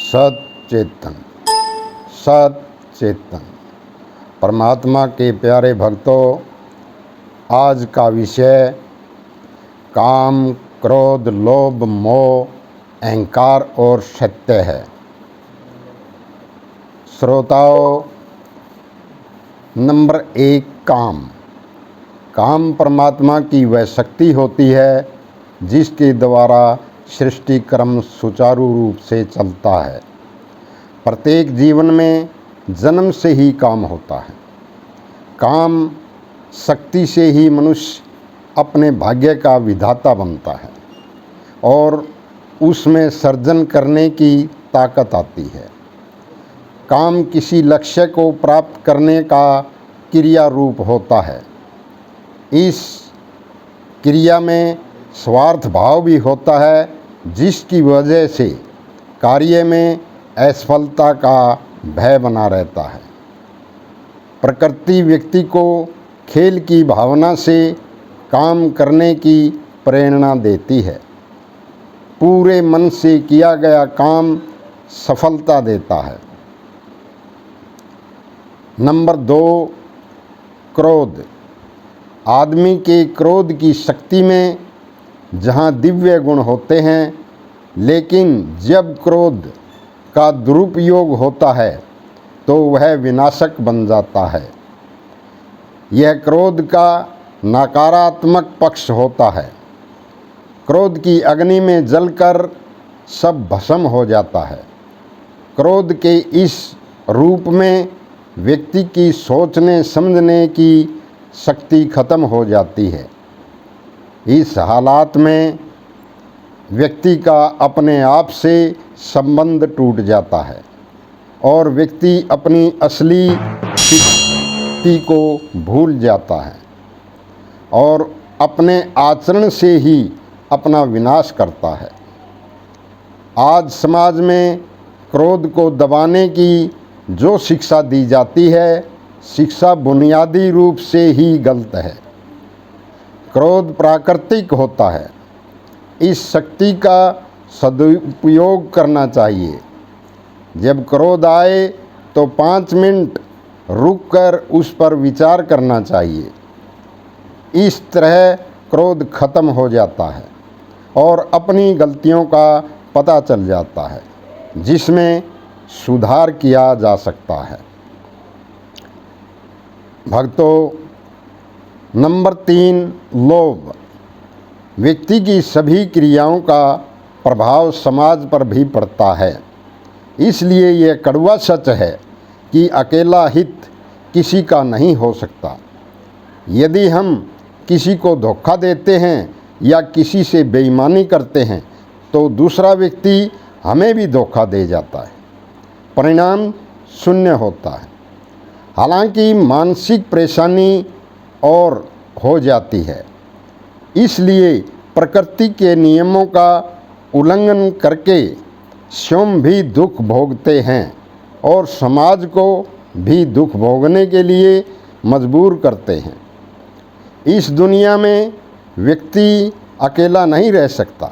सचेतन। सचेतन परमात्मा के प्यारे भक्तों, आज का विषय काम, क्रोध, लोभ, मोह, अहंकार और सत्य है। श्रोताओं, नंबर 1 काम। काम परमात्मा की वह शक्ति होती है जिसके द्वारा सृष्टि क्रम सुचारू रूप से चलता है। प्रत्येक जीवन में जन्म से ही काम होता है। काम शक्ति से ही मनुष्य अपने भाग्य का विधाता बनता है और उसमें सर्जन करने की ताकत आती है। काम किसी लक्ष्य को प्राप्त करने का क्रिया रूप होता है। इस क्रिया में स्वार्थ भाव भी होता है, जिसकी वजह से कार्य में असफलता का भय बना रहता है। प्रकृति व्यक्ति को खेल की भावना से काम करने की प्रेरणा देती है। पूरे मन से किया गया काम सफलता देता है। नंबर 2 क्रोध। आदमी के क्रोध की शक्ति में जहाँ दिव्य गुण होते हैं, लेकिन जब क्रोध का दुरुपयोग होता है तो वह विनाशक बन जाता है। यह क्रोध का नकारात्मक पक्ष होता है। क्रोध की अग्नि में जलकर सब भस्म हो जाता है। क्रोध के इस रूप में व्यक्ति की सोचने समझने की शक्ति खत्म हो जाती है। इस हालात में व्यक्ति का अपने आप से संबंध टूट जाता है और व्यक्ति अपनी असली स्थिति को भूल जाता है और अपने आचरण से ही अपना विनाश करता है। आज समाज में क्रोध को दबाने की जो शिक्षा दी जाती है, शिक्षा बुनियादी रूप से ही गलत है। क्रोध प्राकृतिक होता है। इस शक्ति का सदुपयोग करना चाहिए। जब क्रोध आए तो 5 मिनट रुककर उस पर विचार करना चाहिए। इस तरह क्रोध खत्म हो जाता है और अपनी गलतियों का पता चल जाता है, जिसमें सुधार किया जा सकता है। भक्तों, नंबर 3 लोभ। व्यक्ति की सभी क्रियाओं का प्रभाव समाज पर भी पड़ता है। इसलिए यह कड़वा सच है कि अकेला हित किसी का नहीं हो सकता। यदि हम किसी को धोखा देते हैं या किसी से बेईमानी करते हैं तो दूसरा व्यक्ति हमें भी धोखा दे जाता है। परिणाम शून्य होता है। हालांकि मानसिक परेशानी और हो जाती है। इसलिए प्रकृति के नियमों का उल्लंघन करके स्वयं भी दुख भोगते हैं और समाज को भी दुख भोगने के लिए मजबूर करते हैं। इस दुनिया में व्यक्ति अकेला नहीं रह सकता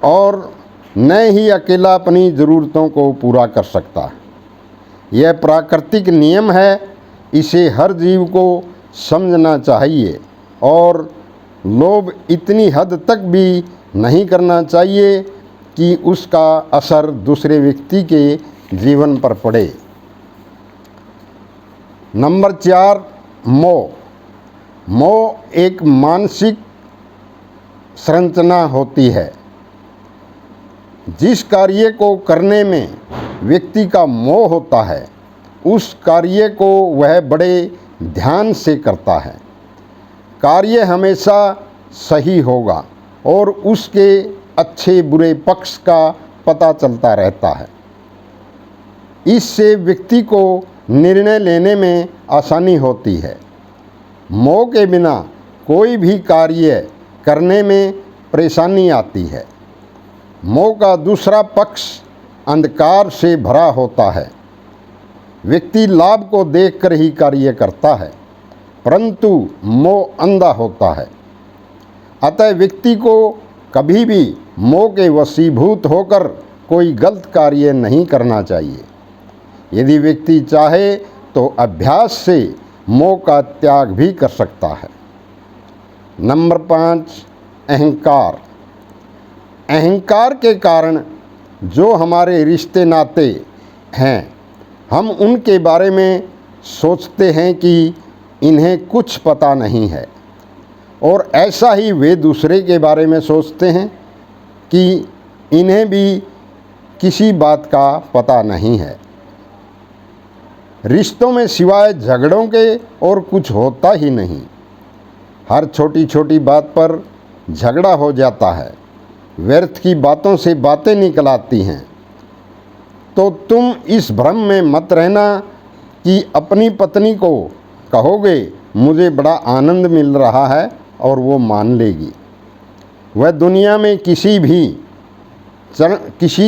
और न ही अकेला अपनी ज़रूरतों को पूरा कर सकता है। यह प्राकृतिक नियम है। इसे हर जीव को समझना चाहिए और लोभ इतनी हद तक भी नहीं करना चाहिए कि उसका असर दूसरे व्यक्ति के जीवन पर पड़े। नंबर 4 मोह। मोह एक मानसिक संरचना होती है। जिस कार्य को करने में व्यक्ति का मोह होता है, उस कार्य को वह बड़े ध्यान से करता है। कार्य हमेशा सही होगा और उसके अच्छे बुरे पक्ष का पता चलता रहता है। इससे व्यक्ति को निर्णय लेने में आसानी होती है। मोह के बिना कोई भी कार्य करने में परेशानी आती है। मोह का दूसरा पक्ष अंधकार से भरा होता है। व्यक्ति लाभ को देखकर ही कार्य करता है, परंतु मोह अंधा होता है। अतः व्यक्ति को कभी भी मोह के वशीभूत होकर कोई गलत कार्य नहीं करना चाहिए। यदि व्यक्ति चाहे तो अभ्यास से मोह का त्याग भी कर सकता है। नंबर 5, अहंकार। अहंकार के कारण जो हमारे रिश्ते नाते हैं, हम उनके बारे में सोचते हैं कि इन्हें कुछ पता नहीं है, और ऐसा ही वे दूसरे के बारे में सोचते हैं कि इन्हें भी किसी बात का पता नहीं है। रिश्तों में सिवाय झगड़ों के और कुछ होता ही नहीं। हर छोटी छोटी बात पर झगड़ा हो जाता है। व्यर्थ की बातों से बातें निकल आती हैं। तो तुम इस भ्रम में मत रहना कि अपनी पत्नी को कहोगे मुझे बड़ा आनंद मिल रहा है और वो मान लेगी। वह दुनिया में किसी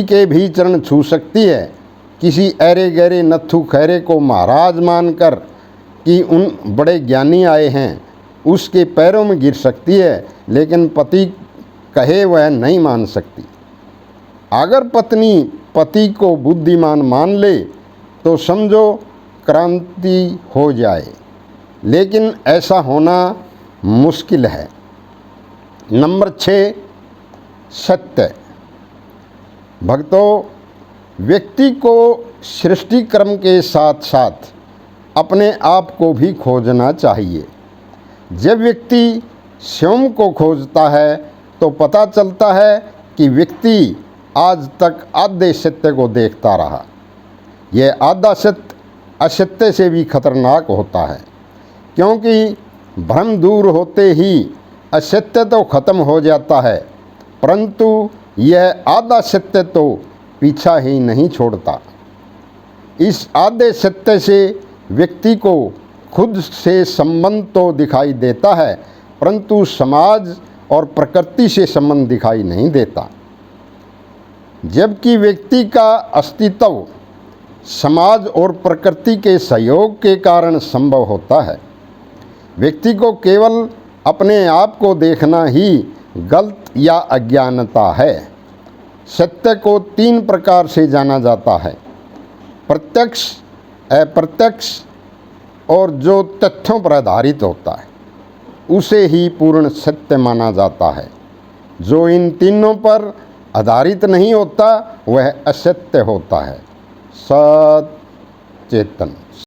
के भी चरण छू सकती है। किसी ऐरे गहरे नत्थु खैरे को महाराज मानकर कि उन बड़े ज्ञानी आए हैं, उसके पैरों में गिर सकती है, लेकिन पति कहे वह नहीं मान सकती। अगर पत्नी पति को बुद्धिमान मान ले तो समझो क्रांति हो जाए, लेकिन ऐसा होना मुश्किल है। नंबर 6, सत्य। भक्तों, व्यक्ति को सृष्टि क्रम के साथ साथ अपने आप को भी खोजना चाहिए। जब व्यक्ति स्वयं को खोजता है तो पता चलता है कि व्यक्ति आज तक आधे सत्य को देखता रहा। यह आधा सत्य असत्य से भी खतरनाक होता है, क्योंकि भ्रम दूर होते ही असत्य तो खत्म हो जाता है, परंतु यह आधा सत्य तो पीछा ही नहीं छोड़ता। इस आधे सत्य से व्यक्ति को खुद से संबंध तो दिखाई देता है, परंतु समाज और प्रकृति से संबंध दिखाई नहीं देता। जबकि व्यक्ति का अस्तित्व समाज और प्रकृति के सहयोग के कारण संभव होता है। व्यक्ति को केवल अपने आप को देखना ही गलत या अज्ञानता है। सत्य को 3 प्रकार से जाना जाता है: प्रत्यक्ष, अप्रत्यक्ष और जो तथ्यों पर आधारित होता है, उसे ही पूर्ण सत्य माना जाता है। जो इन तीनों पर आधारित नहीं होता वह असत्य होता है। सत चेतन।